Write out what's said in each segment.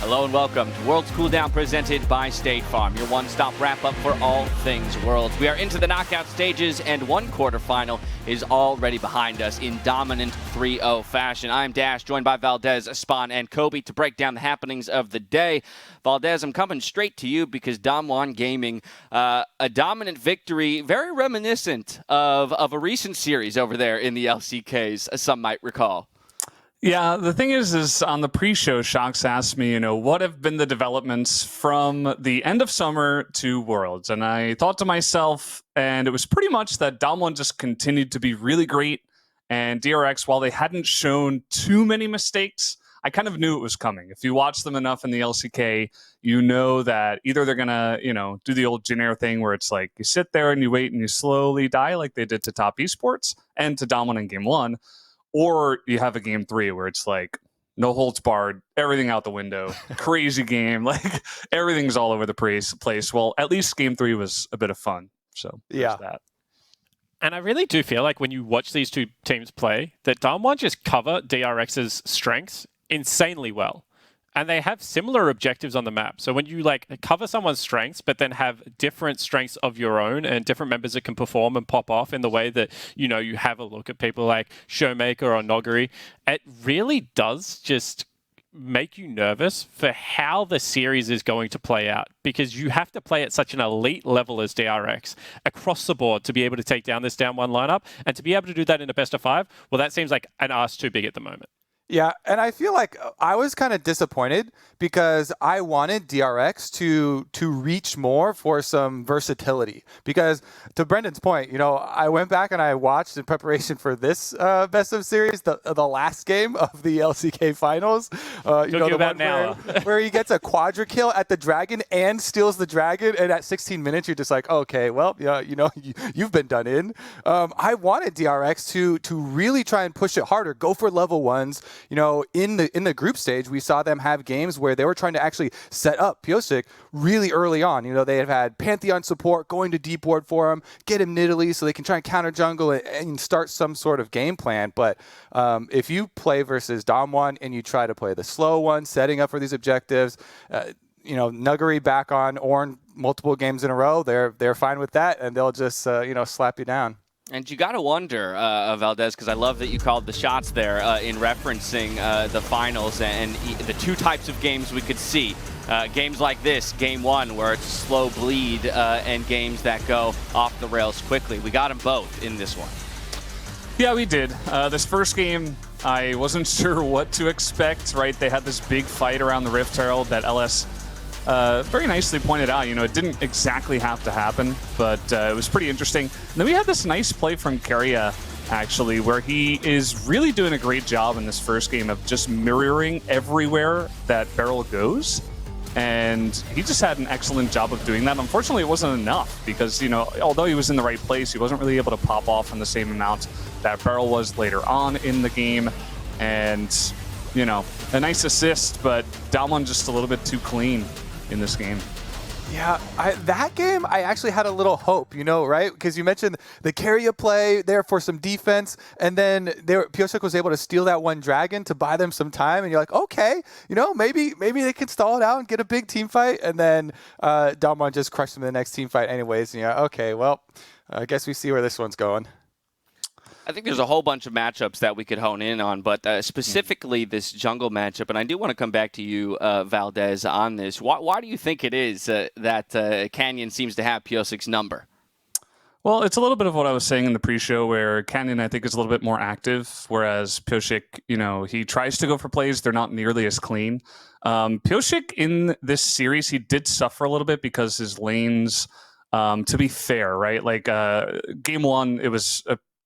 Hello and welcome to Worlds Cooldown presented by State Farm, your one-stop wrap-up for all things Worlds. We are into the knockout stages and one quarterfinal is already behind us in dominant 3-0 fashion. I'm Dash, joined by Valdez, Spawn, and Kobe to break down the happenings of the day. Valdez, I'm coming straight to you because Damwon Gaming, a dominant victory, very reminiscent of a recent series over there in the LCKs, as some might recall. Yeah, the thing is on the pre-show, Shox asked me, what have been the developments from the end of summer to Worlds? And I thought to myself, and it was pretty much that Damwon just continued to be really great. And DRX, while they hadn't shown too many mistakes, I kind of knew it was coming. If you watch them enough in the LCK, you know that either they're going to, do the old Jin Air thing where it's like you sit there and you wait and you slowly die like they did to Top Esports and to Damwon in Game 1. Or you have a Game 3 where it's like, no holds barred, everything out the window, crazy game, like everything's all over the place. Well, at least Game 3 was a bit of fun. So yeah, that. And I really do feel like when you watch these two teams play, that Damwon just cover DRX's strengths insanely well. And they have similar objectives on the map. So when you cover someone's strengths, but then have different strengths of your own and different members that can perform and pop off in the way that, you have a look at people like Showmaker or Nuguri, it really does just make you nervous for how the series is going to play out, because you have to play at such an elite level as DRX across the board to be able to take down this down one lineup, and to be able to do that in a best of 5, well, that seems like an ask too big at the moment. Yeah, and I feel like I was kind of disappointed because I wanted DRX to reach more for some versatility. Because to Brendan's point, I went back and I watched in preparation for this best of series the last game of the LCK finals. The one where he gets a quadra kill at the dragon and steals the dragon, and at 16 minutes you're just like, okay, well, you've been done in. I wanted DRX to really try and push it harder, go for level 1s. In the group stage, we saw them have games where they were trying to actually set up Pyosik really early on. They have had Pantheon support going to deep ward for him, get him Nidalee so they can try and counter jungle and start some sort of game plan. But if you play versus Damwon and you try to play the slow one, setting up for these objectives, Nuguri back on Ornn multiple games in a row, they're fine with that, and they'll just slap you down. And you got to wonder, Valdez, because I love that you called the shots there in referencing the finals and the two types of games we could see. Games like this, Game 1, where it's slow bleed, and games that go off the rails quickly. We got them both in this one. Yeah, we did. This first game, I wasn't sure what to expect, right? They had this big fight around the Rift Herald that LS very nicely pointed out. It didn't exactly have to happen, but it was pretty interesting. And then we had this nice play from Keria, actually, where he is really doing a great job in this first game of just mirroring everywhere that Beryl goes. And he just had an excellent job of doing that. Unfortunately, it wasn't enough because, although he was in the right place, he wasn't really able to pop off on the same amount that Beryl was later on in the game. And, a nice assist, but Damwon just a little bit too clean in this game. Yeah, that game, I actually had a little hope, right? Because you mentioned the Keria play there for some defense, and then Pyosik was able to steal that one dragon to buy them some time, and you're like, okay, maybe they can stall it out and get a big team fight, and then Damwon just crushed them in the next team fight anyways, and you're like, okay, well, I guess we see where this one's going. I think there's a whole bunch of matchups that we could hone in on, but specifically this jungle matchup, and I do want to come back to you, Valdez, on this. Why do you think it is that Canyon seems to have Pyosik's number? Well, it's a little bit of what I was saying in the pre-show, where Canyon, I think, is a little bit more active, whereas Pyosik, he tries to go for plays. They're not nearly as clean. Pyosik, in this series, he did suffer a little bit because his lanes, to be fair, right? Game 1, it was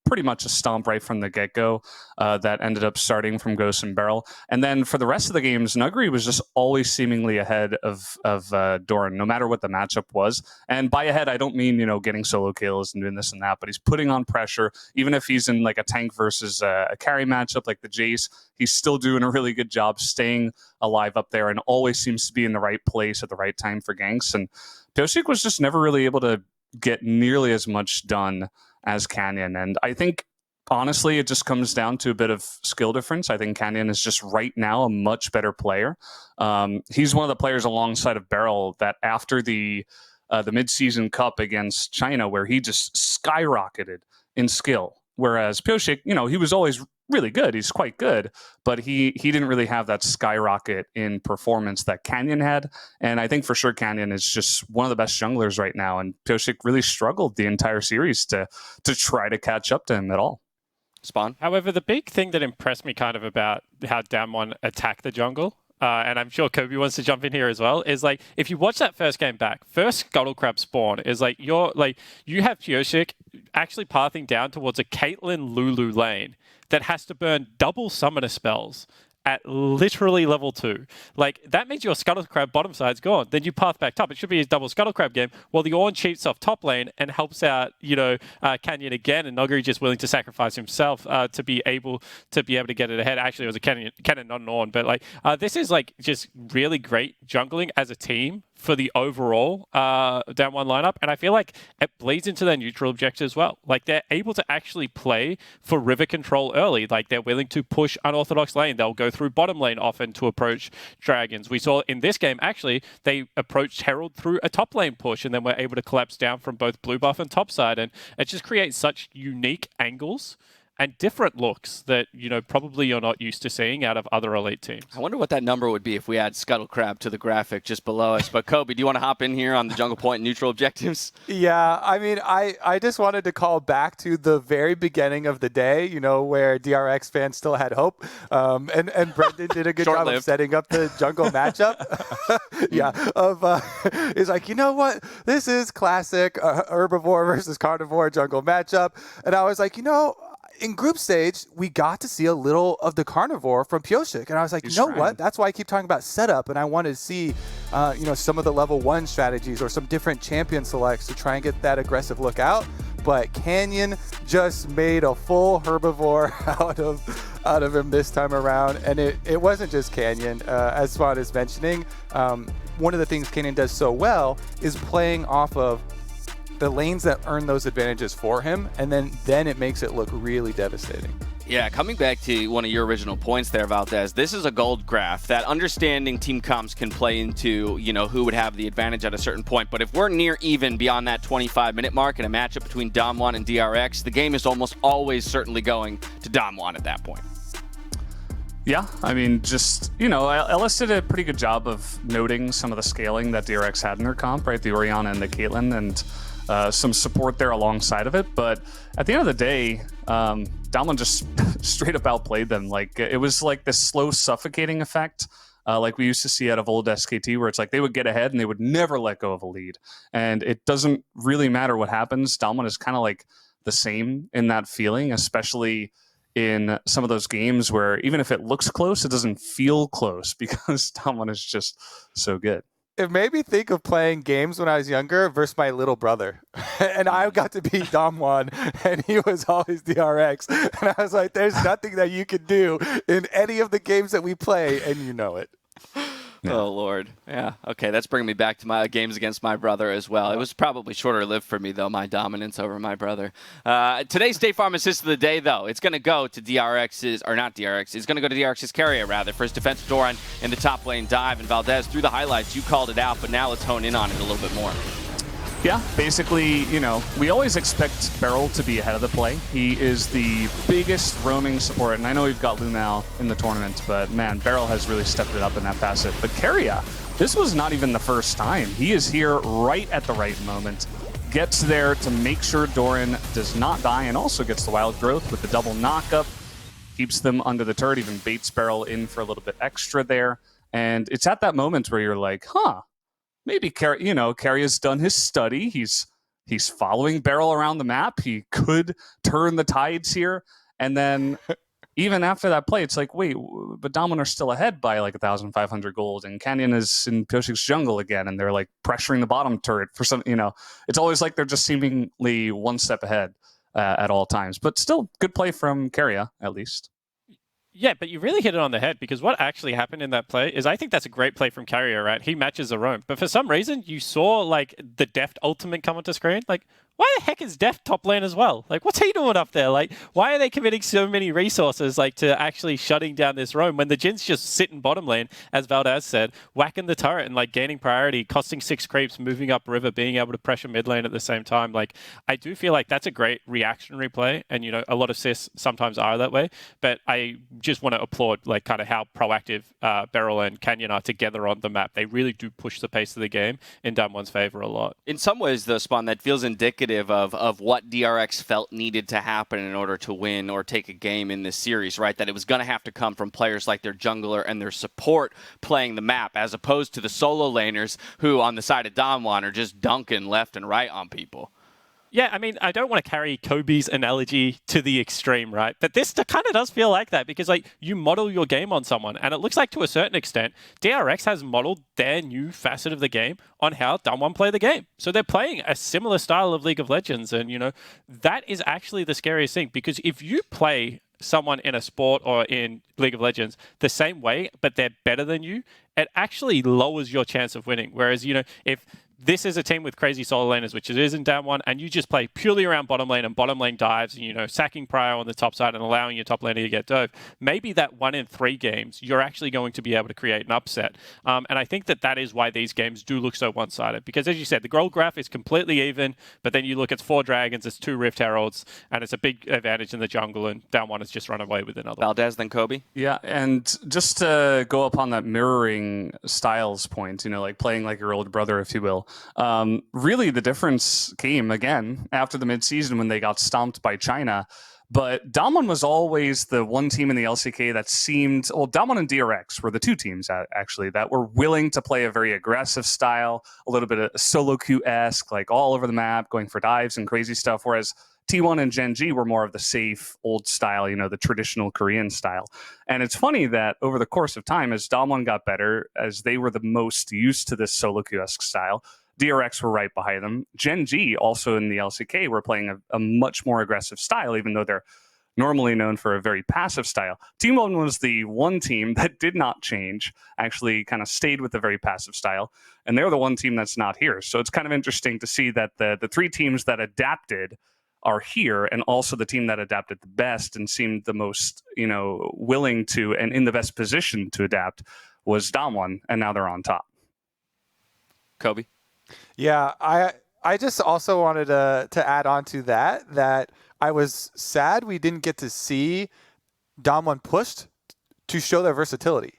pretty much a stomp right from the get-go that ended up starting from Ghost and Beryl. And then for the rest of the games, Nuguri was just always seemingly ahead of Doran, no matter what the matchup was. And by ahead, I don't mean, getting solo kills and doing this and that, but he's putting on pressure. Even if he's in a tank versus a carry matchup like the Jace, he's still doing a really good job staying alive up there and always seems to be in the right place at the right time for ganks. And Pyosik was just never really able to get nearly as much done as Canyon. And I think honestly, it just comes down to a bit of skill difference. I think Canyon is just right now a much better player. He's one of the players alongside of Beryl that after the mid-season cup against China, where he just skyrocketed in skill. Whereas Pyosik, he was always really good. He's quite good, but he didn't really have that skyrocket in performance that Canyon had. And I think for sure Canyon is just one of the best junglers right now. And Pyosik really struggled the entire series to try to catch up to him at all. Spawn. However, the big thing that impressed me kind of about how Damwon attacked the jungle, and I'm sure Kobe wants to jump in here as well, is like if you watch that first game back, first Scuttle Crab spawn is like you have Pyosik actually pathing down towards a Caitlyn Lulu lane that has to burn double summoner spells at literally level 2. Like, that means your Scuttle Crab bottom side's gone. Then you path back top. It should be his double Scuttle Crab game, while the Ornn cheats off top lane and helps out, Canyon again, and Nuguri just willing to sacrifice himself to be able to get it ahead. Actually, it was a Cannon, not an Ornn, but this is just really great jungling as a team for the overall down one lineup, and I feel like it bleeds into their neutral objective as well. Like, they're able to actually play for river control early. Like, they're willing to push unorthodox lane. They'll go through bottom lane often to approach dragons. We saw in this game, actually, they approached Herald through a top lane push, and then were able to collapse down from both blue buff and top side, and it just creates such unique angles and different looks that, probably you're not used to seeing out of other elite teams. I wonder what that number would be if we add Scuttle Crab to the graphic just below us. But Kobe, do you want to hop in here on the Jungle Point neutral objectives? Yeah, I mean, I just wanted to call back to the very beginning of the day, where DRX fans still had hope. And Brendan did a good job of setting up the jungle matchup. It's like, you know what? This is classic herbivore versus carnivore jungle matchup. And I was like, in group stage, we got to see a little of the carnivore from Pyosik. And I was like, what? That's why I keep talking about setup. And I wanted to see, some of the level 1 strategies or some different champion selects to try and get that aggressive look out. But Canyon just made a full herbivore out of him this time around. And it wasn't just Canyon. As Spawn is mentioning, one of the things Canyon does so well is playing off of the lanes that earn those advantages for him, and then it makes it look really devastating. Yeah, coming back to one of your original points there, Valdez, this is a gold graph that understanding team comps can play into, who would have the advantage at a certain point. But if we're near even beyond that 25-minute mark in a matchup between Damwon and DRX, the game is almost always certainly going to Damwon at that point. Yeah, I mean, just, Ellis did a pretty good job of noting some of the scaling that DRX had in their comp, right? The Orianna and the Caitlyn, and some support there alongside of it. But at the end of the day, Damwon just straight up outplayed them. Like, it was like this slow suffocating effect, like we used to see out of old SKT, where it's like they would get ahead and they would never let go of a lead. And it doesn't really matter what happens. Damwon is kind of like the same in that feeling, especially in some of those games where even if it looks close, it doesn't feel close because Damwon is just so good. It made me think of playing games when I was younger versus my little brother. And I got to beat Damwon, and he was always DRX. And I was like, there's nothing that you can do in any of the games that we play, and you know it. Yeah. Oh, Lord. Yeah. Okay, that's bringing me back to my games against my brother as well. It was probably shorter lived for me, though, my dominance over my brother. Today's State Farm Assist of the Day, though, it's going to go to DRX's, or not DRX, it's going to go to DRX's carrier, rather, for his defensive Doran in the top lane dive. And Valdez, through the highlights, you called it out, but now let's hone in on it a little bit more. Yeah, basically, we always expect Beryl to be ahead of the play. He is the biggest roaming support, and I know we've got Lumao in the tournament, but man, Beryl has really stepped it up in that facet. But Keria, this was not even the first time. He is here right at the right moment, gets there to make sure Doran does not die, and also gets the wild growth with the double knockup, keeps them under the turret, even baits Beryl in for a little bit extra there. And it's at that moment where you're like, maybe Keria's done his study. He's following Beryl around the map. He could turn the tides here. And then even after that play, it's like, wait, but Damwon are still ahead by like 1,500 gold, and Canyon is in Pyosik's jungle again, and they're like pressuring the bottom turret for some, it's always like they're just seemingly one step ahead at all times. But still, good play from Keria, at least. Yeah, but you really hit it on the head, because what actually happened in that play is I think that's a great play from Carrier, right? He matches a roam. But for some reason, you saw like the deft ultimate come onto screen. Like, why the heck is Deft top lane as well? Like, what's he doing up there? Like, why are they committing so many resources like to actually shutting down this roam when the Jin's just sitting bottom lane, as Valdez said, whacking the turret and like gaining priority, costing 6 creeps, moving up river, being able to pressure mid lane at the same time. Like, I do feel like that's a great reactionary play, and you know, a lot of cis sometimes are that way. But I just want to applaud like kind of how proactive Beryl and Canyon are together on the map. They really do push the pace of the game in Damwon's favor a lot. In some ways, though, Spawn, that feels indicative of what DRX felt needed to happen in order to win or take a game in this series, right? That it was going to have to come from players like their jungler and their support playing the map, as opposed to the solo laners who, on the side of Damwon, are just dunking left and right on people. Yeah, I mean, I don't want to carry Kobe's analogy to the extreme, right? But this kind of does feel like that because, like, you model your game on someone, and it looks like to a certain extent, DRX has modeled their new facet of the game on how Damwon play the game. So they're playing a similar style of League of Legends, and, you know, that is actually the scariest thing because if you play someone in a sport or in League of Legends the same way, but they're better than you, it actually lowers your chance of winning. Whereas, you know, if this is a team with crazy solo laners, which it is in Damwon, and you just play purely around bottom lane and bottom lane dives, and, you know, sacking prio on the top side and allowing your top laner to get dove, maybe that 1 in 3 games, you're actually going to be able to create an upset. And I think that is why these games do look so one-sided. Because as you said, the gold graph is completely even, but then you look, it's 4 dragons, it's 2 Rift Heralds, and it's a big advantage in the jungle, and Damwon has just run away with another. Valdez, then Kobe? Yeah, and just to go upon that mirroring styles point, you know, like playing like your older brother, if you will, really the difference came again after the midseason when they got stomped by China. But Damwon was always the one team in the LCK that seemed, well, Damwon and DRX were the 2 teams actually that were willing to play a very aggressive style, a little bit of solo queue-esque, like all over the map, going for dives and crazy stuff, whereas T1 and Gen G were more of the safe old style, you know, the traditional Korean style. And it's funny that over the course of time, as Damwon got better, as they were the most used to this solo queue-esque style, DRX were right behind them. Gen G, also in the LCK, were playing a much more aggressive style, even though they're normally known for a very passive style. Team 1 was the one team that did not change, actually kind of stayed with the very passive style, and they're the one team that's not here. So it's kind of interesting to see that the 3 teams that adapted are here, and also the team that adapted the best and seemed the most, you know, willing to and in the best position to adapt was Damwon, and now they're on top. Kobe? Yeah, I just also wanted to add on to that I was sad we didn't get to see Damwon pushed to show their versatility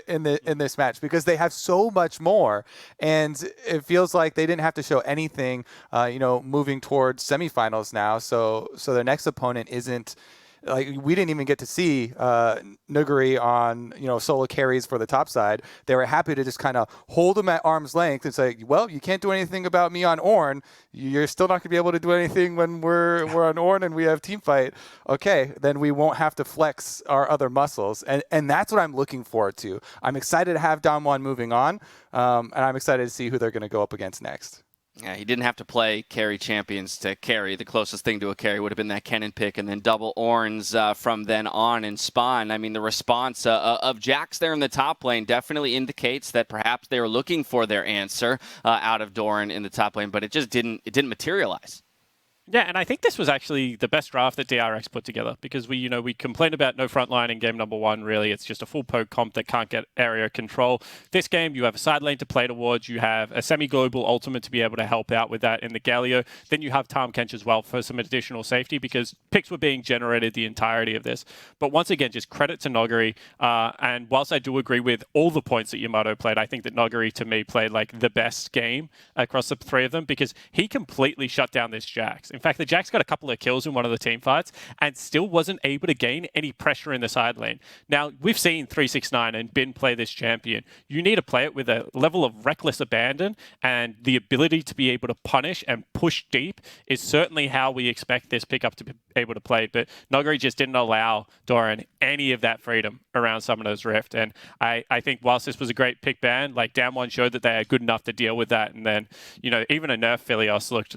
in this match, because they have so much more, and it feels like they didn't have to show anything, you know, moving towards semifinals now. So their next opponent isn't. Like, we didn't even get to see Nuguri on, you know, solo carries for the top side. They were happy to just kind of hold them at arm's length and say, well, you can't do anything about me on Ornn. You're still not going to be able to do anything when we're on Ornn and we have team fight. Okay, then we won't have to flex our other muscles. And that's what I'm looking forward to. I'm excited to have Damwon moving on, and I'm excited to see who they're going to go up against next. Yeah, he didn't have to play carry champions to carry. The closest thing to a carry would have been that Kennen pick, and then double Ornns from then on in Spawn. I mean, the response of Jax there in the top lane definitely indicates that perhaps they were looking for their answer out of Doran in the top lane, but it just didn't materialize. Yeah, and I think this was actually the best draft that DRX put together, because we complained about no frontline in game number 1. Really, it's just a full poke comp that can't get area control. This game, you have a side lane to play towards. You have a semi-global ultimate to be able to help out with that in the Galio. Then you have Tahm Kench as well for some additional safety, because picks were being generated the entirety of this. But once again, just credit to Nuguri. And whilst I do agree with all the points that Yamato played, I think that Nuguri, to me, played like the best game across the 3 of them, because he completely shut down this Jax. In fact, the Jax got a couple of kills in one of the team fights and still wasn't able to gain any pressure in the side lane. Now, we've seen 369 and Bin play this champion. You need to play it with a level of reckless abandon, and the ability to be able to punish and push deep is certainly how we expect this pickup to be able to play. But Nuguri just didn't allow Doran any of that freedom around Summoner's Rift. And I think whilst this was a great pick ban, like Damwon showed that they are good enough to deal with that. And then, you know, even a nerf Philios looked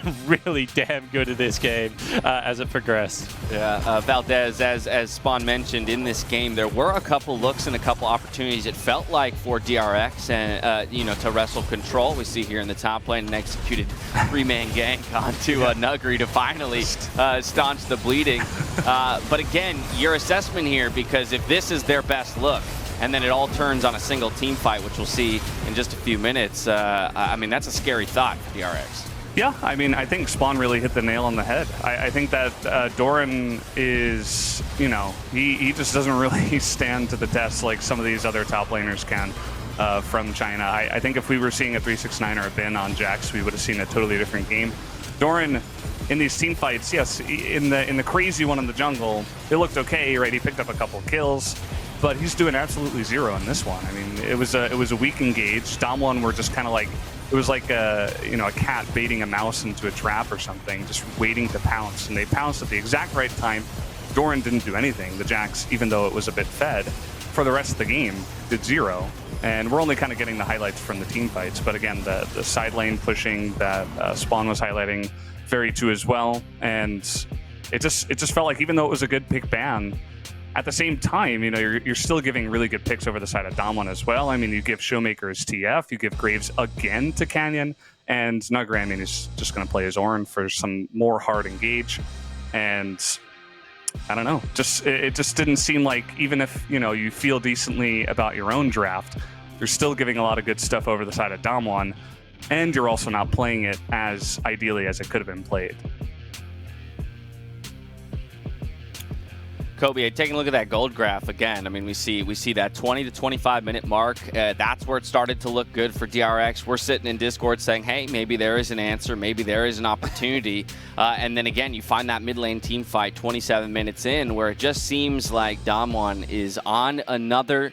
looked really damn good in this game as it progressed. Yeah, Valdez, as Spawn mentioned, in this game, there were a couple looks and a couple opportunities. It felt like for DRX and to wrestle control. We see here in the top lane an executed three-man gank onto Nuguri to finally staunch the bleeding. But again, your assessment here, because if this is their best look, and then it all turns on a single team fight, which we'll see in just a few minutes, I mean, that's a scary thought for DRX. Yeah, I mean, I think Spawn really hit the nail on the head. I think that Doran is, he just doesn't really stand to the test like some of these other top laners can from China. I think if we were seeing a 369 or a Bin on Jax, we would have seen a totally different game. Doran, in these team fights, yes, in the crazy one in the jungle, it looked okay, right? He picked up a couple kills, but he's doing absolutely zero in this one. I mean, it was a weak engage. Damwon were just kind of like, it was like a cat baiting a mouse into a trap or something, just waiting to pounce, and they pounced at the exact right time. Doran didn't do anything. The Jax, even though it was a bit fed, for the rest of the game, did zero. And we're only kind of getting the highlights from the team fights. But again, the side lane pushing that Spawn was highlighting, very true as well. And it just felt like, even though it was a good pick ban, at the same time, you're still giving really good picks over the side of Damwon as well. I mean, you give Showmaker's TF, you give Graves again to Canyon, and Nuguri, I mean, he's just going to play his Ornn for some more hard engage. And I don't know, it just didn't seem like, even if, you feel decently about your own draft, you're still giving a lot of good stuff over the side of Damwon, and you're also not playing it as ideally as it could have been played. Kobe, taking a look at that gold graph again. I mean, we see that 20 to 25 minute mark. That's where it started to look good for DRX. We're sitting in Discord saying, hey, maybe there is an answer, maybe there is an opportunity. And then again, you find that mid lane team fight 27 minutes in, where it just seems like Damwon is on another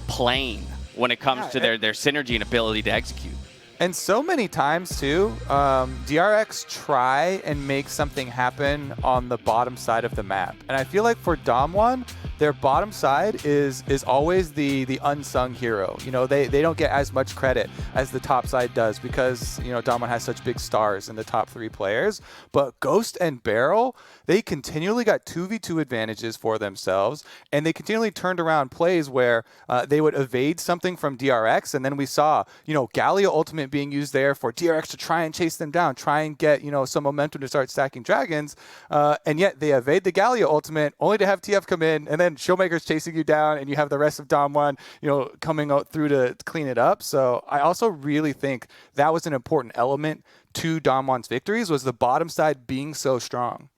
plane when it comes to their synergy and ability to execute. And so many times too, DRX try and make something happen on the bottom side of the map. And I feel like for Damwon, their bottom side is always the unsung hero. They don't get as much credit as the top side does, because Damwon has such big stars in the top 3 players. But Ghost and Beryl, they continually got 2v2 advantages for themselves, and they continually turned around plays where they would evade something from DRX, and then we saw Galio ultimate being used there for DRX to try and chase them down, try and get some momentum to start stacking dragons, and yet they evade the Galio ultimate only to have TF come in, and then Showmaker's chasing you down, and you have the rest of Damwon coming out through to clean it up. So I also really think that was an important element to Damwon's victories, was the bottom side being so strong.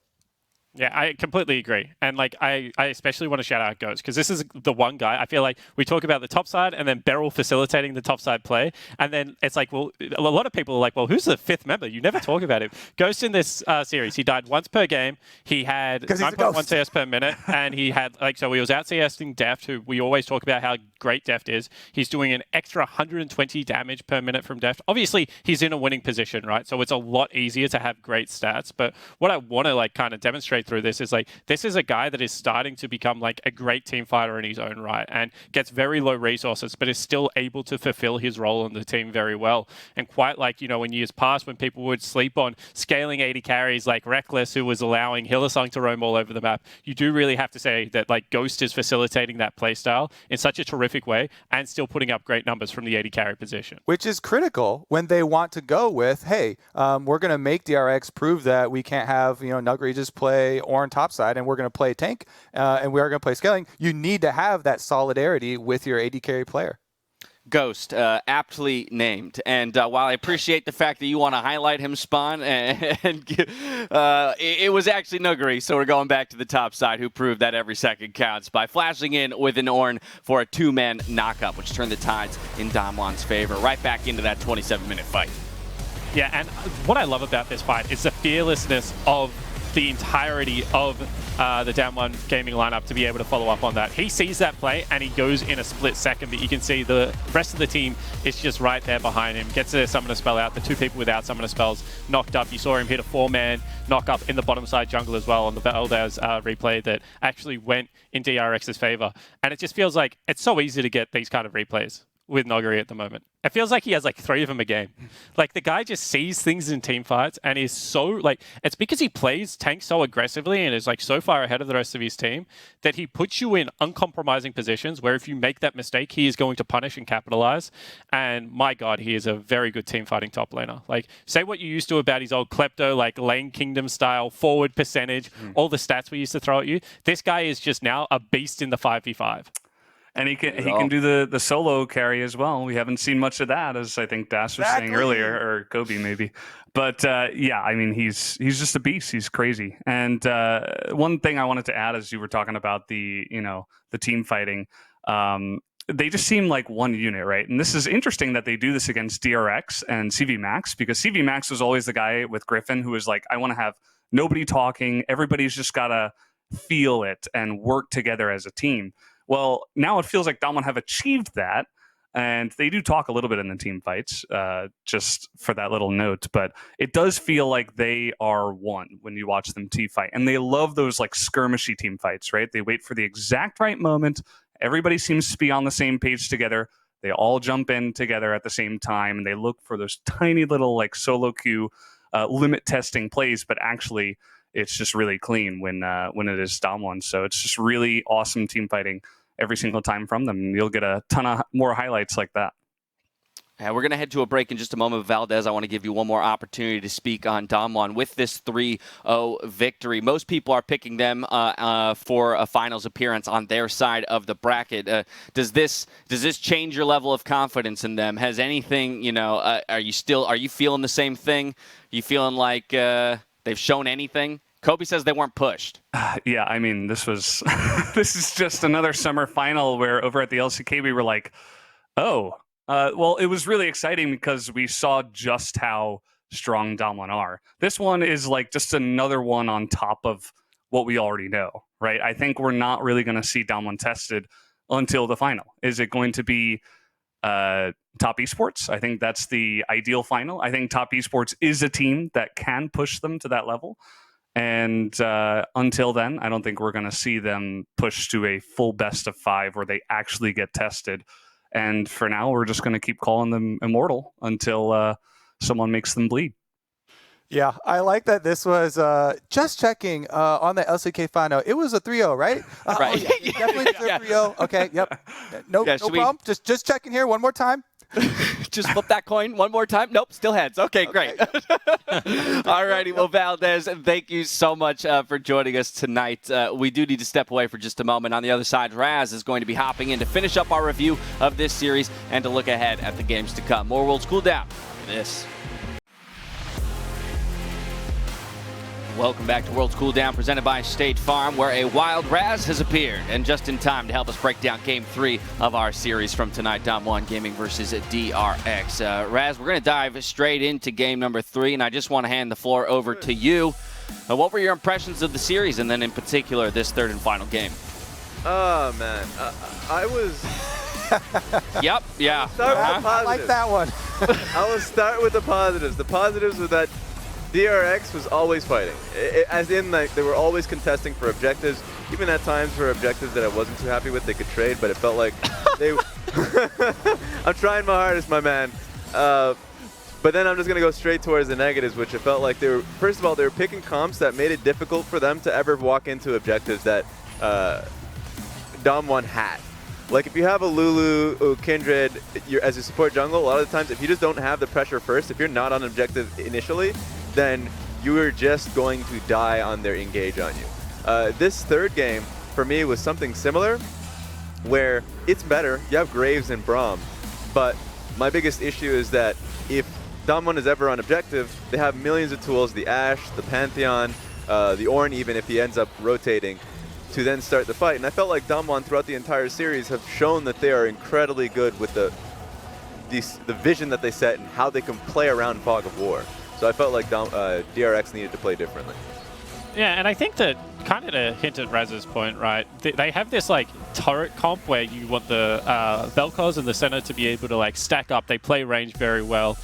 Yeah, I completely agree. And I especially want to shout out Ghost, because this is the one guy, I feel like we talk about the top side and then Beryl facilitating the top side play. And then it's like, well, a lot of people are like, well, who's the 5th member? You never talk about him. Ghost in this series, he died once per game. He had 9.1 CS per minute. And he had, so he was out CSing Deft, who we always talk about how great Deft is. He's doing an extra 120 damage per minute from Deft. Obviously, he's in a winning position, right? So it's a lot easier to have great stats. But what I want to kind of demonstrate through this is this is a guy that is starting to become a great team fighter in his own right, and gets very low resources, but is still able to fulfill his role in the team very well. And quite in years past, when people would sleep on scaling 80 carries like Reckless, who was allowing Hylissang to roam all over the map, you do really have to say that Ghost is facilitating that playstyle in such a terrific way and still putting up great numbers from the 80 carry position. Which is critical when they want to go with, hey, we're going to make DRX prove that we can't have Nuguri just play Ornn topside, and we're going to play tank, and we are going to play scaling. You need to have that solidarity with your AD carry player. Ghost, aptly named. And while I appreciate the fact that you want to highlight him, Spawn, it was actually Nuguri, so we're going back to the top side, who proved that every second counts by flashing in with an Ornn for a 2-man knockup, which turned the tides in Damwon's favor. Right back into that 27-minute fight. Yeah, and what I love about this fight is the fearlessness of the entirety of the Damwon gaming lineup to be able to follow up on that. He sees that play and he goes in a split second, but you can see the rest of the team is just right there behind him. Gets their summoner spell out. The 2 people without summoner spells knocked up. You saw him hit a 4-man knock up in the bottom side jungle as well on the Valdez replay that actually went in DRX's favor. And it just feels like it's so easy to get these kind of replays with Nuguri at the moment. It feels like he has like 3 of them a game. Like the guy just sees things in team fights and is so like, it's because he plays tank so aggressively and is like so far ahead of the rest of his team that he puts you in uncompromising positions where if you make that mistake, he is going to punish and capitalize. And my God, he is a very good team fighting top laner. Like say what you used to about his old Klepto, like lane kingdom style, forward percentage, all the stats we used to throw at you. This guy is just now a beast in the 5v5. And he can do the solo carry as well. We haven't seen much of that, as I think Das was saying earlier, or Kobe maybe. But yeah, I mean, he's just a beast. He's crazy. And one thing I wanted to add, as you were talking about the team fighting, they just seem like one unit, right? And this is interesting that they do this against DRX and CV Max, because CV Max was always the guy with Griffin who was like, I want to have nobody talking. Everybody's just gotta feel it and work together as a team. Well, now it feels like Damwon have achieved that, and they do talk a little bit in the team fights, just for that little note, but it does feel like they are one when you watch them team fight, and they love those like skirmishy team fights, right? They wait for the exact right moment. Everybody seems to be on the same page together. They all jump in together at the same time, and they look for those tiny little like solo queue limit testing plays, but actually it's just really clean when it is Damwon. So it's just really awesome team fighting every single time from them. And you'll get a ton of more highlights like that. And we're going to head to a break in just a moment. Valdez, I want to give you one more opportunity to speak on Damwon with this 3-0 victory. Most people are picking them for a finals appearance on their side of the bracket. Does this change your level of confidence in them? Has anything, are you feeling the same thing? Are you feeling like they've shown anything? Kobe says they weren't pushed. Yeah, I mean, this was this is just another summer final where over at the LCK we were like, oh, well, it was really exciting because we saw just how strong Damwon are. This one is like just another one on top of what we already know, right? I think we're not really going to see Damwon tested until the final. Is it going to be Top Esports? I think that's the ideal final. I think Top Esports is a team that can push them to that level. And until then, I don't think we're going to see them push to a full best of 5 where they actually get tested. And for now, we're just going to keep calling them immortal until someone makes them bleed. Yeah, I like that this was just checking on the LCK final. It was a 3-0, right? Right. Oh, yeah, definitely 3-0. Okay, yep. No problem. Just checking here one more time. Just flip that coin one more time. Nope, still heads. Okay, great. All righty. Well, Valdez, thank you so much for joining us tonight. We do need to step away for just a moment. On the other side, Raz is going to be hopping in to finish up our review of this series and to look ahead at the games to come. More Worlds Cooldown after this. Welcome back to Worlds Cooldown, presented by State Farm, where a wild Raz has appeared, and just in time to help us break down Game 3 of our series from tonight, Damwon Gaming versus DRX. Raz, we're going to dive straight into Game number 3, and I just want to hand the floor over to you. What were your impressions of the series, and then in particular, this third and final game? Oh, man. I was... Yep, yeah. I like that one. I will start with the positives. The positives were that DRX was always fighting, as in like they were always contesting for objectives, even at times for objectives that I wasn't too happy with. They could trade, but it felt like they... I'm trying my hardest, my man. But then I'm just going to go straight towards the negatives, which it felt like they were, first of all, they were picking comps that made it difficult for them to ever walk into objectives that Damwon had. Like if you have a Lulu or Kindred as a support jungle, a lot of the times if you just don't have the pressure first, if you're not on objective initially, then you are just going to die on their engage on you. This third game, for me, was something similar, where it's better. You have Graves and Braum, but my biggest issue is that if Damwon is ever on objective, they have millions of tools, the Ashe, the Pantheon, the Ornn even if he ends up rotating, to then start the fight. And I felt like Damwon throughout the entire series have shown that they are incredibly good with the vision that they set and how they can play around Fog of War. So I felt like DRX needed to play differently. Yeah, and I think that kind of to hint at Raz's point, right? They have this like turret comp where you want the Vel'Koz in the center to be able to like stack up. They play range very well.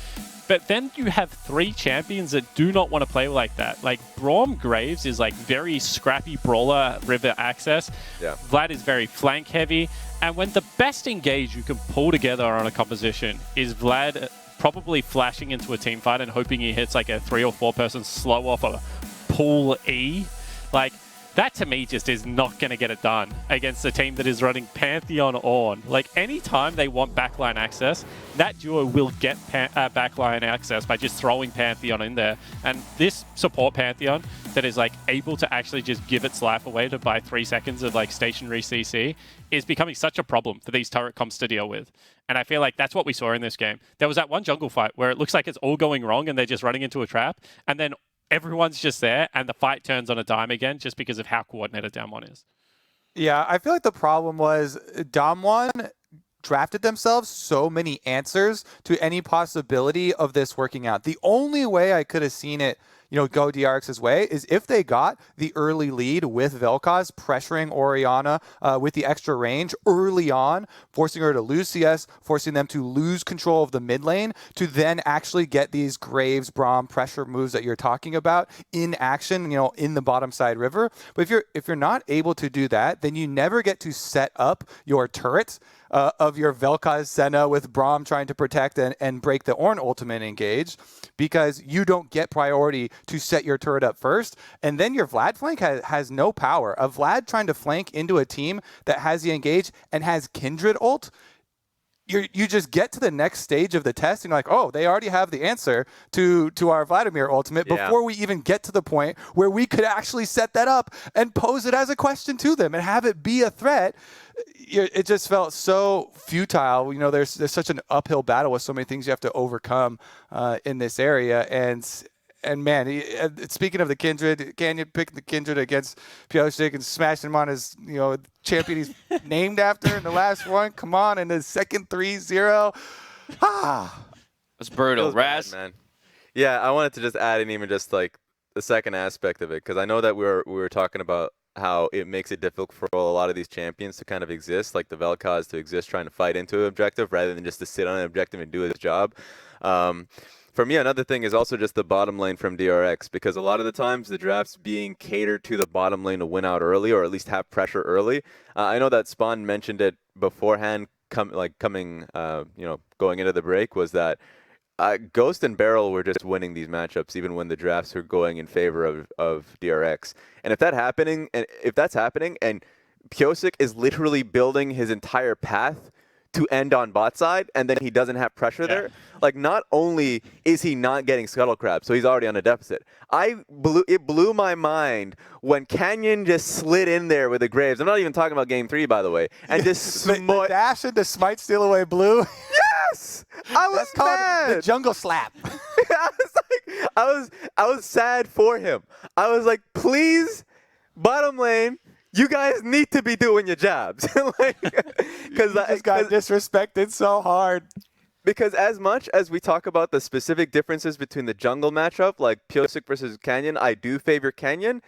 But then you have 3 champions that do not want to play like that. Like, Braum Graves is like very scrappy brawler river access. Yeah. Vlad is very flank heavy. And when the best engage you can pull together on a composition is Vlad probably flashing into a team fight and hoping he hits like a 3 or 4 person slow off a pull E, like, that to me just is not going to get it done against a team that is running Pantheon on. Like, anytime they want backline access, that duo will get backline access by just throwing Pantheon in there. And this support Pantheon that is like able to actually just give its life away to buy 3 seconds of like stationary CC is becoming such a problem for these turret comps to deal with. And I feel like that's what we saw in this game. There was that one jungle fight where it looks like it's all going wrong and they're just running into a trap, and then everyone's just there, and the fight turns on a dime again just because of how coordinated Damwon is. Yeah, I feel like the problem was Damwon drafted themselves so many answers to any possibility of this working out. The only way I could have seen it, go DRX's way is if they got the early lead with Vel'Koz pressuring Orianna with the extra range early on, forcing her to lose CS, forcing them to lose control of the mid lane, to then actually get these Graves, Braum pressure moves that you're talking about in action, in the bottom side river. But if you're not able to do that, then you never get to set up your turrets of your Vel'Koz Senna with Braum trying to protect and break the Ornn ultimate engage, because you don't get priority to set your turret up first. And then your Vlad flank has no power. A Vlad trying to flank into a team that has the engage and has Kindred ult, you just get to the next stage of the test and you're like, oh, they already have the answer to our Vladimir ultimate before we even get to the point where we could actually set that up and pose it as a question to them and have it be a threat. It just felt so futile. There's such an uphill battle with so many things you have to overcome in this area. And man, speaking of the Kindred, Canyon picked the Kindred against Pyosik and smashing him on his, champion he's named after in the last one. Come on, in the second 3-0. That's brutal. Raz? Bad, man. Yeah, I wanted to just add in even just like the second aspect of it, because I know that we were talking about how it makes it difficult for a lot of these champions to kind of exist, like the Vel'Koz to exist trying to fight into an objective rather than just to sit on an objective and do his job. For me, another thing is also just the bottom lane from DRX, because a lot of the times the draft's being catered to the bottom lane to win out early, or at least have pressure early. I know that Spawn mentioned it beforehand, going into the break, was that Ghost and Beryl were just winning these matchups even when the drafts were going in favor of DRX. And if that's happening and Pyosik is literally building his entire path to end on bot side, and then he doesn't have pressure there. Like, not only is he not getting Scuttle Crab, so he's already on a deficit. It blew my mind when Canyon just slid in there with the Graves. I'm not even talking about Game 3, by the and just the dash into Smite Steal Away Blue. Yes! I was mad! The jungle slap. I was sad for him. I was like, please, bottom lane, you guys need to be doing your jobs. Because just got disrespected so hard. Because as much as we talk about the specific differences between the jungle matchup, like Pyosik versus Canyon, I do favor Canyon.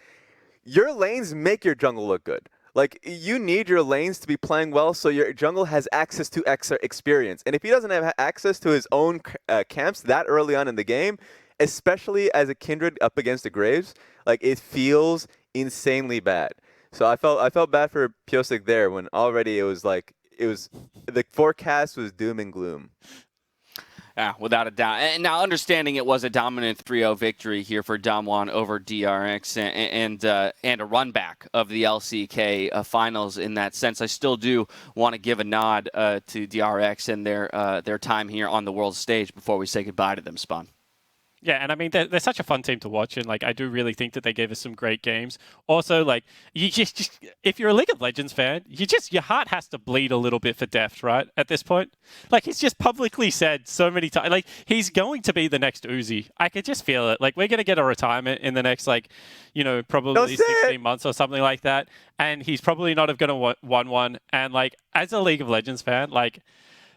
Your lanes make your jungle look good. Like, you need your lanes to be playing well so your jungle has access to extra experience. And if he doesn't have access to his own camps that early on in the game, especially as a Kindred up against the Graves, like, it feels insanely bad. So I felt bad for Pyosik there when already it was the forecast was doom and gloom. Yeah, without a doubt. And now, understanding it was a dominant 3-0 victory here for Damwon over DRX and a run back of the LCK finals in that sense, I still do want to give a nod to DRX and their time here on the world stage before we say goodbye to them, Spawn. Yeah, and I mean, they're such a fun team to watch, and like, I do really think that they gave us some great games. Also, like, you just if you're a League of Legends fan, your heart has to bleed a little bit for Deft, right? At this point, like, he's just publicly said so many times, like, he's going to be the next Uzi. I could just feel it. Like, we're gonna get a retirement in the next, probably 16 months or something like that, and he's probably not going to won one. And like, as a League of Legends fan, like,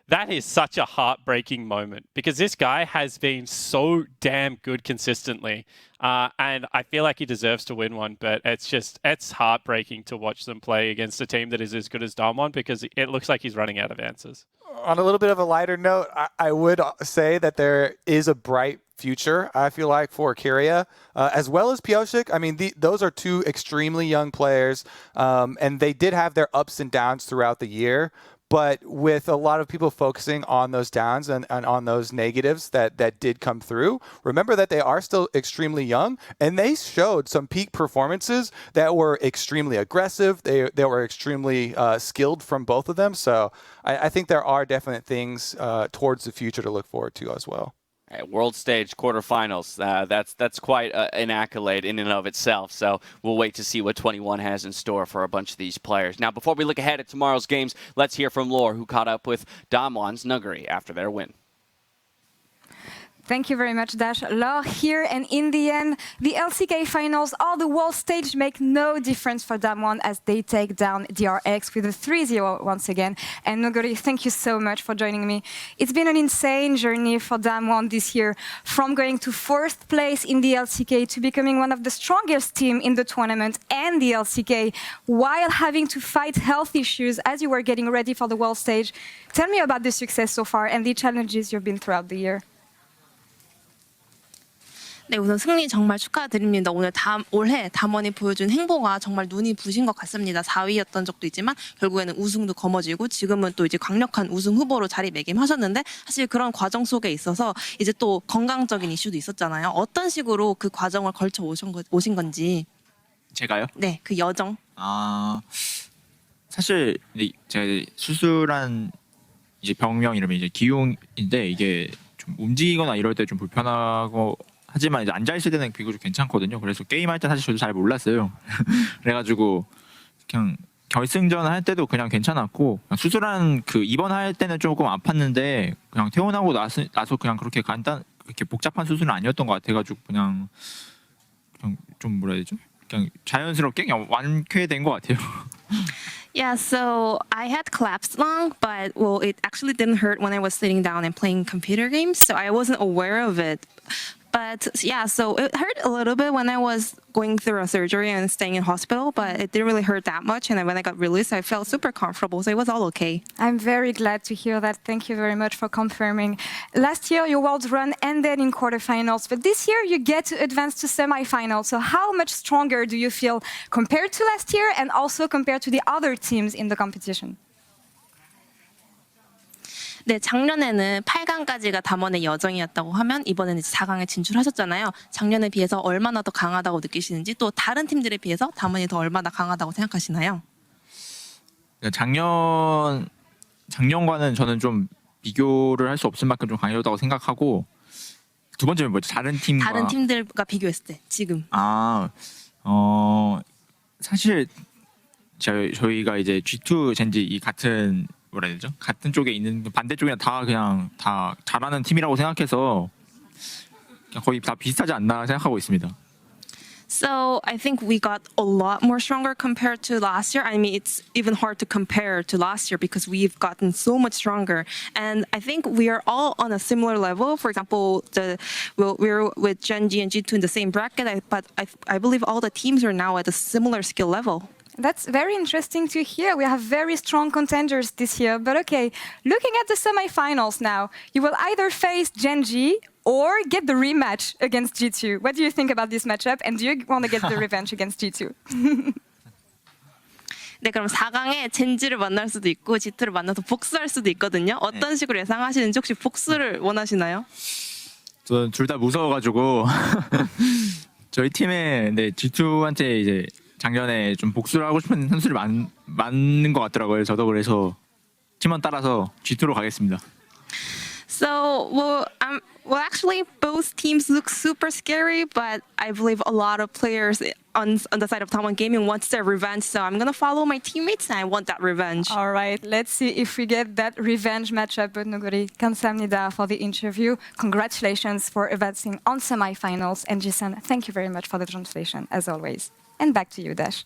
That is such a heartbreaking moment because this guy has been so damn good consistently. And I feel like he deserves to win one, but it's heartbreaking to watch them play against a team that is as good as Damwon because it looks like he's running out of answers. On a little bit of a lighter note, I would say that there is a bright future, I feel like, for Kyria, as well as Pioshik. I mean, those are two extremely young players, and they did have their ups and downs throughout the year. But with a lot of people focusing on those downs and on those negatives that did come through, remember that they are still extremely young, and they showed some peak performances that were extremely aggressive. They were extremely skilled from both of them. So I think there are definite things towards the future to look forward to as well. World stage quarterfinals. That's quite an accolade in and of itself. So we'll wait to see what 21 has in store for a bunch of these players. Now, before we look ahead at tomorrow's games, let's hear from Lore, who caught up with Damwon's Nuguri after their win. Thank you very much, Dash. Laure here, and in the end, the LCK finals, all the world stage make no difference for Damwon as they take down DRX with a 3-0 once again. And Nuguri, thank you so much for joining me. It's been an insane journey for Damwon this year, from going to 4th place in the LCK to becoming one of the strongest teams in the tournament and the LCK, while having to fight health issues as you were getting ready for the world stage. Tell me about the success so far and the challenges you've been throughout the year. 네, 우선 승리 정말 축하드립니다. 올해 담원이 보여준 행보가 정말 눈이 부신 것 같습니다. 4위였던 적도 있지만 결국에는 우승도 거머쥐고 지금은 또 이제 강력한 우승 후보로 자리매김하셨는데, 사실 그런 과정 속에 있어서 이제 또 건강적인 이슈도 있었잖아요. 어떤 식으로 그 과정을 걸쳐 오신 건지. 제가요? 네, 그 여정. 사실 제가 수술한 이제 병명 이름이 이제 기흉인데, 이게 좀 움직이거나 이럴 때 좀 불편하고 하지만 이제 앉아 있을 때는 비교적 괜찮거든요. 그래서 게임할 때 사실 저도 잘 몰랐어요. 그래가지고 그냥 결승전 할 때도 그냥 괜찮았고, 그냥 수술한 그 입원할 때는 조금 아팠는데 그냥 퇴원하고 나서 그냥 그렇게 그렇게 복잡한 수술은 아니었던 것 같아가지고 그냥 좀 뭐라 해야 되죠? 그냥 자연스럽게 그냥 완쾌된 것 같아요. Yeah, so I had collapsed lung, but well, it actually didn't hurt when I was sitting down and playing computer games, so I wasn't aware of it. But yeah, so it hurt a little bit when I was going through a surgery and staying in hospital, but it didn't really hurt that much. And then when I got released, I felt super comfortable, so it was all okay. I'm very glad to hear that. Thank you very much for confirming. Last year, your Worlds run ended in quarterfinals, but this year you get to advance to semifinals. So how much stronger do you feel compared to last year and also compared to the other teams in the competition? 네, 작년에는 8강까지가 담원의 여정이었다고 하면 이번에는 이제 4강에 진출하셨잖아요. 작년에 비해서 얼마나 더 강하다고 느끼시는지, 또 다른 팀들에 비해서 담원이 더 얼마나 강하다고 생각하시나요? 작년과는 저는 좀 비교를 할 수 없을 만큼 좀 강해졌다고 생각하고, 두 번째는 뭐죠? 다른 팀들과 비교했을 때 지금. 사실 저희가 이제 G2 젠지 이 같은 뭐라 해야 되죠? 같은 쪽에 있는 반대쪽이나 다 잘하는 팀이라고 생각해서 거의 다 비슷하지 않나 생각하고 있습니다. So I think we got a lot more stronger compared to last year. I mean, it's even hard to compare to last year because we've gotten so much stronger. And I think we are all on a similar level. For example, we're with Gen G and G2 in the same bracket, but I believe all the teams are now at a similar skill level. That's very interesting to hear. We have very strong contenders this year. But okay, looking at the semifinals now, you will either face Gen G or get the rematch against G2. What do you think about this matchup? And do you want to get the revenge against G2? 네, 그럼 4강에 젠지를 만날 수도 있고 G2를 만나서 복수할 수도 있거든요. 어떤 식으로 예상하시는지, 혹시 복수를 원하시나요? 저는 둘 다 무서워가지고 저희 팀에 G2한테 이제 작년에 좀 복수를 하고 싶은 선수들이 많은 것 같더라고요. 저도 그래서 팀원 따라서 G2로 가겠습니다. So, well, actually, both teams look super scary, but I believe a lot of players on the side of Damwon Gaming wants their revenge. So I'm gonna follow my teammates, and I want that revenge. All right, let's see if we get that revenge matchup. But Nuguri, 감사합니다 for the interview. Congratulations for advancing on semifinals. And Jason, thank you very much for the translation, as always. And back to you, Dash.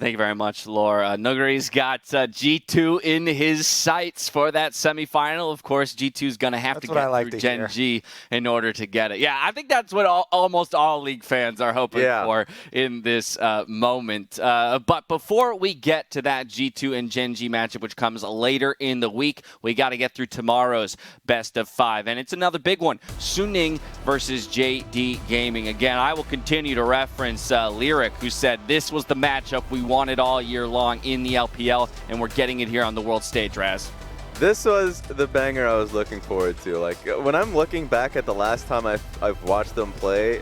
Thank you very much, Laura. Nuguri's got G2 in his sights for that semifinal. Of course, G2's going to have to get through Gen G in order to get it. Yeah, I think that's what almost all League fans are hoping for in this moment. But before we get to that G2 and Gen G matchup, which comes later in the week, we got to get through tomorrow's best of 5. And it's another big one, Suning versus JD Gaming. Again, I will continue to reference Lyric, who said this was the matchup we wanted all year long in the LPL, and we're getting it here on the world stage, Raz. This was the banger I was looking forward to. Like, when I'm looking back at the last time I've watched them play,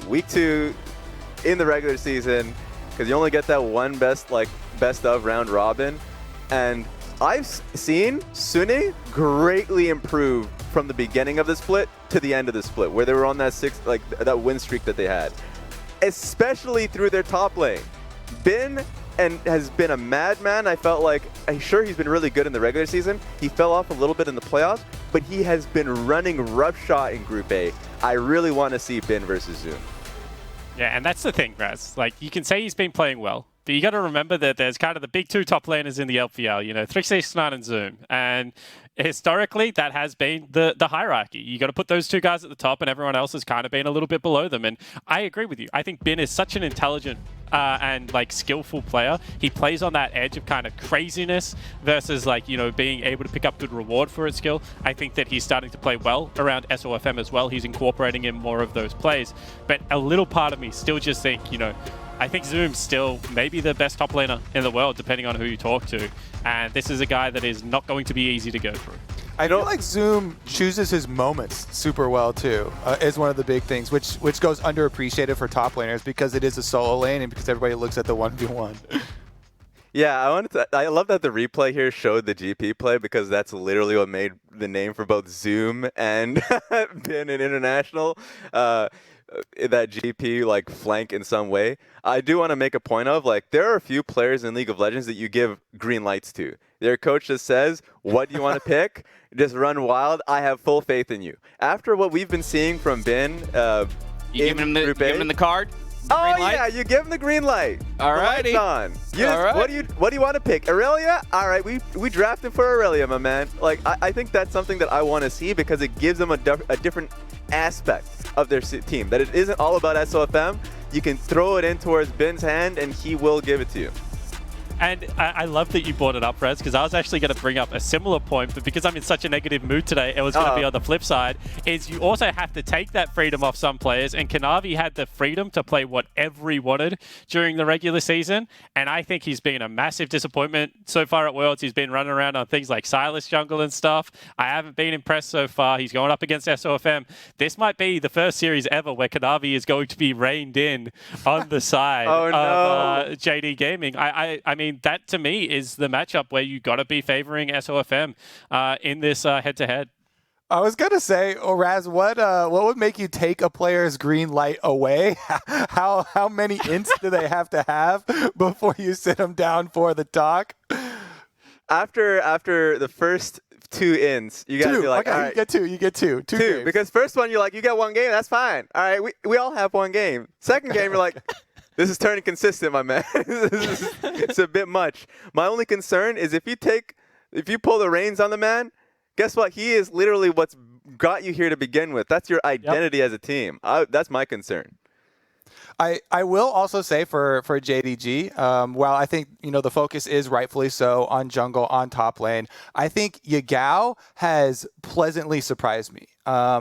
week 2 in the regular season, because you only get that one best of round robin, and I've seen Suning greatly improve from the beginning of the split to the end of the split, where they were on that that win streak that they had, especially through their top lane. Bin has been a madman. I felt like, sure, he's been really good in the regular season. He fell off a little bit in the playoffs, but he has been running roughshod in Group A. I really want to see Bin versus Zoom. Yeah, and that's the thing, Raz. Like, you can say he's been playing well, but you got to remember that there's kind of the big 2 top laners in the LPL, you know, 369 and Zoom. And historically, that has been the hierarchy. You got to put those 2 guys at the top, and everyone else has kind of been a little bit below them. And I agree with you. I think Bin is such an intelligent and skillful player. He plays on that edge of kind of craziness versus being able to pick up good reward for his skill. I think that he's starting to play well around SOFM as well. He's incorporating in more of those plays. But a little part of me still just think, I think Zoom's still maybe the best top laner in the world, depending on who you talk to. And this is a guy that is not going to be easy to go through. I feel like Zoom chooses his moments super well too, is one of the big things, which goes underappreciated for top laners because it is a solo lane and because everybody looks at the 1v1. Yeah, I love that the replay here showed the GP play, because that's literally what made the name for both Zoom and Bin in International. That GP flank in some way. I do want to make a point of there are a few players in League of Legends that you give green lights to. Their coach just says, what do you want to pick? Just run wild. I have full faith in you. After what we've been seeing from Bin, you give him the card? Yeah, you give him the green light. Alrighty. Lights on. What do you want to pick? Aurelia? All right, we drafted for Aurelia, my man. I think that's something that I want to see, because it gives them a different aspect of their team. That it isn't all about SOFM. You can throw it in towards Bin's hand, and he will give it to you. And I love that you brought it up, Rez, because I was actually going to bring up a similar point, but because I'm in such a negative mood today, it was going to be on the flip side, is you also have to take that freedom off some players, and Kanavi had the freedom to play whatever he wanted during the regular season, and I think he's been a massive disappointment so far at Worlds. He's been running around on things like Silas jungle and stuff. I haven't been impressed so far. He's going up against SOFM. This might be the first series ever where Kanavi is going to be reined in on the side of JD Gaming. I mean, that to me is the matchup where you got to be favoring SOFM in this head-to-head. I was gonna say, Raz, what would make you take a player's green light away? How many ints do they have to have before you sit them down for the talk? After the first 2 ints, you gotta be like, all right, you get two. Two because first one you get 1 game, that's fine. All right, we all have 1 game. Second game, you're like, this is turning consistent, my man. It's a bit much. My only concern is if you pull the reins on the man, guess what? He is literally what's got you here to begin with. That's your identity as a team. That's my concern. I will also say for JDG, while I think the focus is rightfully so on jungle, on top lane, I think Yagao has pleasantly surprised me.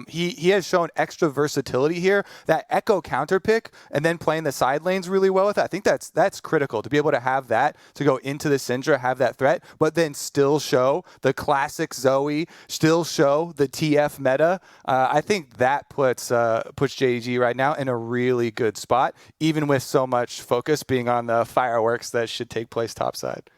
He has shown extra versatility here. That Echo counter pick and then playing the side lanes really well with it. I think that's critical to be able to have that, to go into the Syndra, have that threat, but then still show the classic Zoe, still show the TF meta. I think that puts JDG right now in a really good spot, even with so much focus being on the fireworks that should take place topside.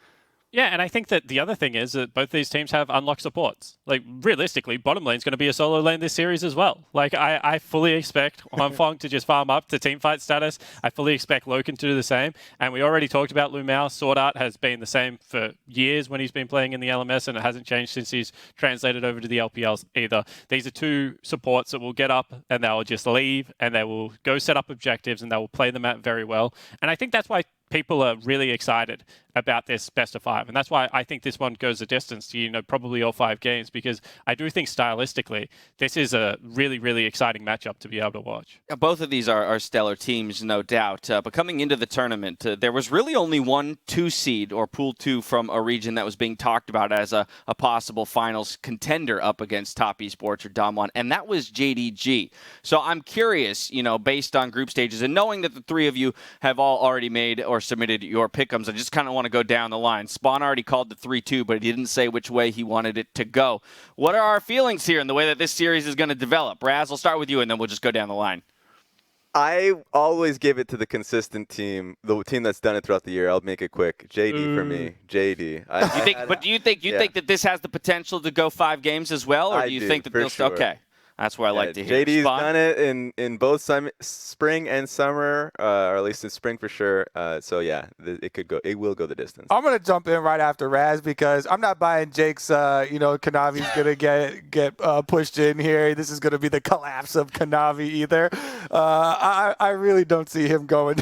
Yeah, and I think that the other thing is that both these teams have unlocked supports. Realistically, bottom lane's going to be a solo lane this series as well. I fully expect Wanfeng to just farm up to teamfight status. I fully expect Loken to do the same. And we already talked about Lumao. Sword Art has been the same for years when he's been playing in the LMS, and it hasn't changed since he's translated over to the LPLs either. These are 2 supports that will get up, and they will just leave, and they will go set up objectives, and they will play the map very well. And I think that's why people are really excited about this best of 5. And that's why I think this one goes the distance to, probably all 5 games, because I do think stylistically, this is a really, really exciting matchup to be able to watch. Both of these are stellar teams, no doubt. But coming into the tournament, there was really only one 2 seed or pool 2 from a region that was being talked about as a possible finals contender up against Top Esports or Damwon, and that was JDG. So I'm curious, based on group stages and knowing that the 3 of you have all already made or submitted your pick'ems, I just kind of want to go down the line. Spawn already called the 3-2, but he didn't say which way he wanted it to go. What are our feelings here in the way that this series is going to develop? Raz, I'll start with you, and then we'll just go down the line. I always give it to the consistent team, the team that's done it throughout the year. I'll make it quick. JD for me. JD. Do you think that this has the potential to go 5 games as well, or do you think that they'll sure. Okay. That's what I like to hear. JD's done it in both spring and summer, or at least in spring for sure. So yeah, it will go the distance. I'm gonna jump in right after Raz because I'm not buying Jake's. Kanavi's gonna get pushed in here. This is gonna be the collapse of Kanavi either. I really don't see him going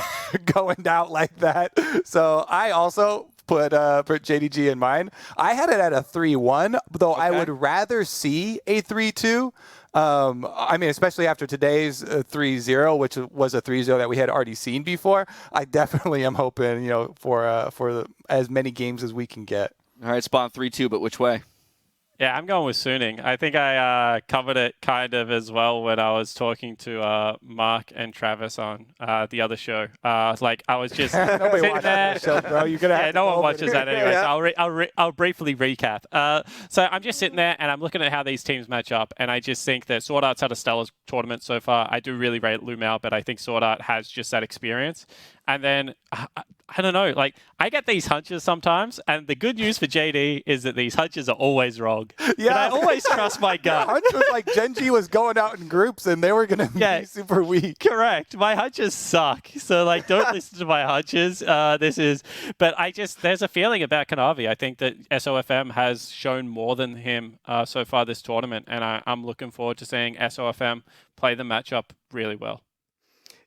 out like that. So I also put JDG in mine. I had it at a 3-1, though okay. I would rather see a 3-2. Especially after today's 3-0, which was a 3-0 that we had already seen before. I definitely am hoping, for as many games as we can get. All right, Spawn 3-2, but which way? Yeah, I'm going with Suning. I think I covered it kind of as well when I was talking to Mark and Travis on the other show. I was just nobody sitting watches there. that show, bro. You're gonna have no one watches that anyway. Yeah. So I'll briefly recap. So I'm just sitting there and I'm looking at how these teams match up, and I just think that Sword Art's had a stellar tournament so far. I do really rate Lumao, but I think Sword Art has just that experience. And then, I don't know, I get these hunches sometimes, and the good news for JD is that these hunches are always wrong. Yeah. But I always trust my gut. Hunch was like Genji was going out in groups, and they were going to be super weak. Correct. My hunches suck. So, don't listen to my hunches. But there's a feeling about Kanavi. I think that SOFM has shown more than him so far this tournament, and I'm looking forward to seeing SOFM play the matchup really well.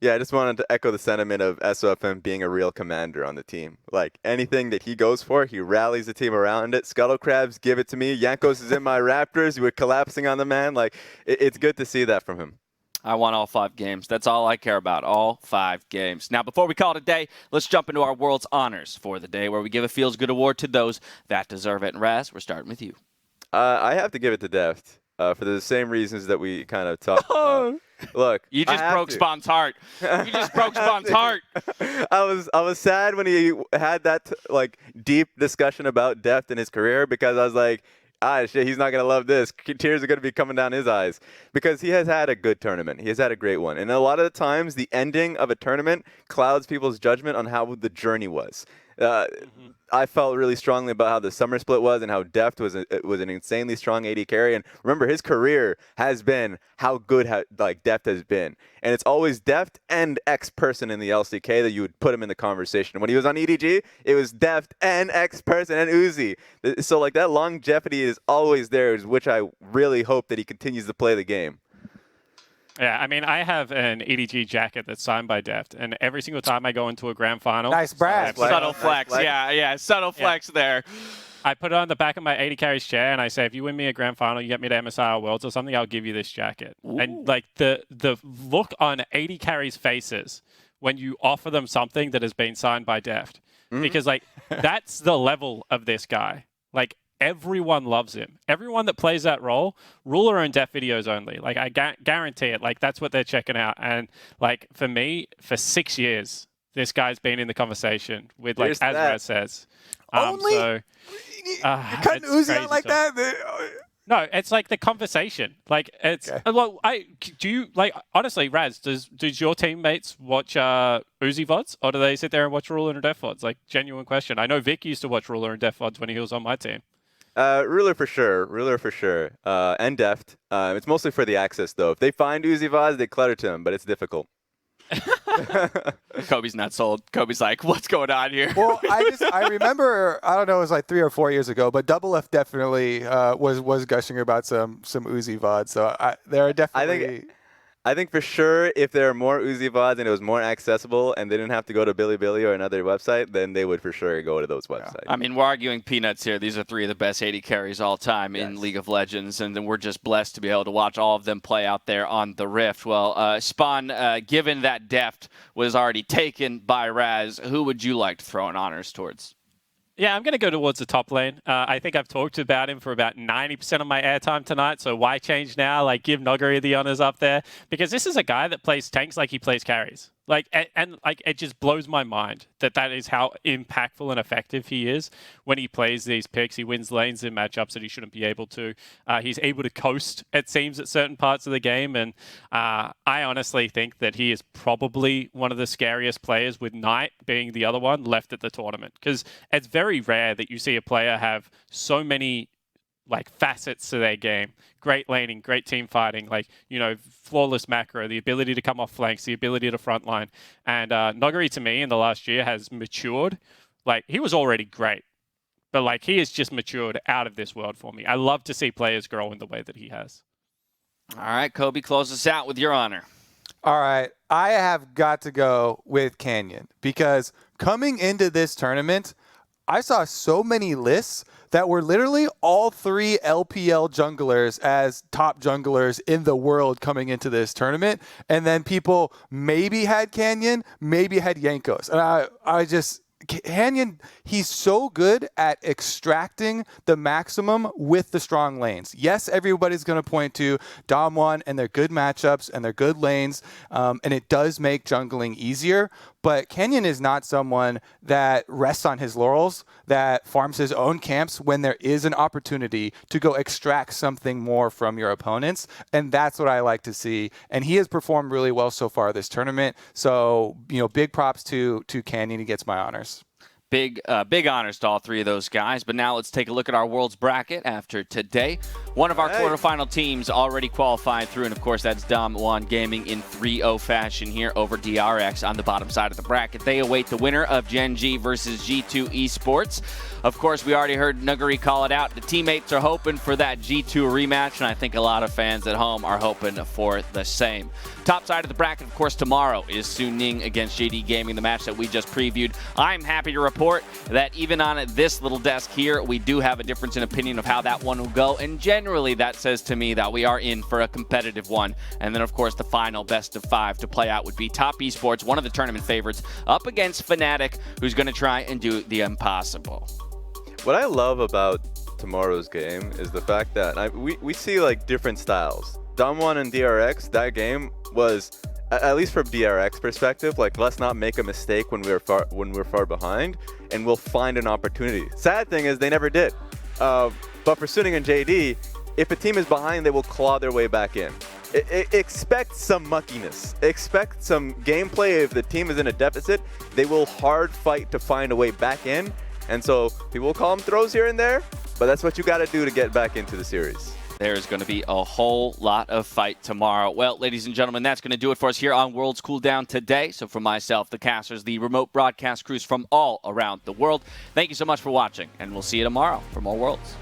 Yeah, I just wanted to echo the sentiment of SOFM being a real commander on the team. Anything that he goes for, he rallies the team around it. Scuttle Crabs, give it to me. Yankos is in my Raptors. We're collapsing on the man. It's good to see that from him. I want all 5 games. That's all I care about, all 5 games. Now, before we call it a day, let's jump into our World's Honors for the day, where we give a Feels Good award to those that deserve it. And Raz, we're starting with you. I have to give it to Deft for the same reasons that we kind of talked about. Look, you just broke Spawn's heart. You just broke Spawn's heart. I was sad when he had that deep discussion about Deft in his career, because I was like, shit, he's not gonna love this. Tears are gonna be coming down his eyes, because he has had a good tournament. He has had a great one, and a lot of the times the ending of a tournament clouds people's judgment on how the journey was. I felt really strongly about how the summer split was, and how Deft was an insanely strong AD carry. And remember, his career has been how good Deft has been, and it's always Deft and X person in the LCK that you would put him in the conversation. When he was on EDG, it was Deft and X person and Uzi. So that longevity is always there, which I really hope that he continues to play the game. Yeah, I have an EDG jacket that's signed by Deft, and every single time I go into a grand final... Nice brag. Subtle flex. Yeah, subtle flex there. I put it on the back of my 80 carries chair, and I say, if you win me a grand final, you get me to MSI or Worlds or something, I'll give you this jacket. Ooh. And the look on 80 carries' faces when you offer them something that has been signed by Deft, because that's the level of this guy. Everyone loves him. Everyone that plays that role, Ruler and Deft videos only. I guarantee it. That's what they're checking out. And for me, for 6 years, this guy's been in the conversation with as Raz says. Only? You're cutting Uzi out like that? No, it's the conversation. It's okay. Well, do you honestly, Raz? Does your teammates watch Uzi VODs, or do they sit there and watch Ruler and Deft VODs? Genuine question. I know Vic used to watch Ruler and Deft VODs when he was on my team. Ruler for sure, and Deft. It's mostly for the access, though. If they find Uzi VODs, they clutter to him, but it's difficult. Kobe's not sold. Kobe's like, what's going on here? Well, I remember, I don't know, it was 3 or 4 years ago, but Double F definitely was gushing about some Uzi VOD. So there are definitely. I think for sure if there are more Uzi VODs and it was more accessible and they didn't have to go to Bilibili or another website, then they would for sure go to those websites. I mean, we're arguing peanuts here. These are 3 of the best 80 carries all time in League of Legends, and then we're just blessed to be able to watch all of them play out there on the Rift. Well, Spawn, given that deft was already taken by Raz, who would you like to throw in honors towards? Yeah, I'm going to go towards the top lane. I think I've talked about him for about 90% of my airtime tonight, so why change now? Like, give Nuguri the honors up there. Because this is a guy that plays tanks like he plays carries. Like, and like, it just blows my mind that is how impactful and effective he is when he plays these picks. He wins lanes in matchups that he shouldn't be able to. He's able to coast, it seems, at certain parts of the game. And I honestly think that he is probably one of the scariest players, with Knight being the other one, left at the tournament. Because it's very rare that you see a player have so many like facets to their game. Great laning, great team fighting, like, you know, flawless macro, the ability to come off flanks, the ability to frontline. And Nuguri, to me, in the last year has matured. Like, he was already great, but like, he has just matured out of this world for me. I love to see players grow in the way that he has. All right, Kobe, close us out with your honor. All right, I have got to go with Canyon because coming into this tournament, I saw so many lists that were literally all 3 LPL junglers as top junglers in the world coming into this tournament. And then people maybe had Canyon, maybe had Yankos. And I just, Canyon, he's so good at extracting the maximum with the strong lanes. Yes, everybody's going to point to Dom1 and their good matchups and their good lanes, and it does make jungling easier. But Canyon is not someone that rests on his laurels, that farms his own camps when there is an opportunity to go extract something more from your opponents. And that's what I like to see. And he has performed really well so far this tournament. So, you know, big props to Canyon. He gets my honors. Big honors to all 3 of those guys. But now let's take a look at our Worlds bracket after today. One of our quarterfinal teams already qualified through, and of course that's Dom1 Gaming in 3-0 fashion here over DRX on the bottom side of the bracket. They await the winner of Gen G versus G2 Esports. Of course, we already heard Nuguri call it out. The teammates are hoping for that G2 rematch, and I think a lot of fans at home are hoping for the same. Top side of the bracket, of course, tomorrow is Suning against JD Gaming, the match that we just previewed. I'm happy to report that even on this little desk here, we do have a difference in opinion of how that one will go, and generally that says to me that we are in for a competitive one. And then, of course, the final best of 5 to play out would be Top Esports, one of the tournament favorites, up against Fnatic, who's going to try and do the impossible. What I love about tomorrow's game is the fact that we see like different styles. Dom1 and DRX, that game was, at least from DRX perspective, like, let's not make a mistake when we're far behind, and we'll find an opportunity. Sad thing is they never did. But for Suning and JD, if a team is behind, they will claw their way back in. Expect some muckiness. Expect some gameplay. If the team is in a deficit, they will hard fight to find a way back in. And so people will call them throws here and there, but that's what you got to do to get back into the series. There's going to be a whole lot of fight tomorrow. Well, ladies and gentlemen, that's going to do it for us here on Worlds Cooldown today. So for myself, the casters, the remote broadcast crews from all around the world, thank you so much for watching, and we'll see you tomorrow for more Worlds.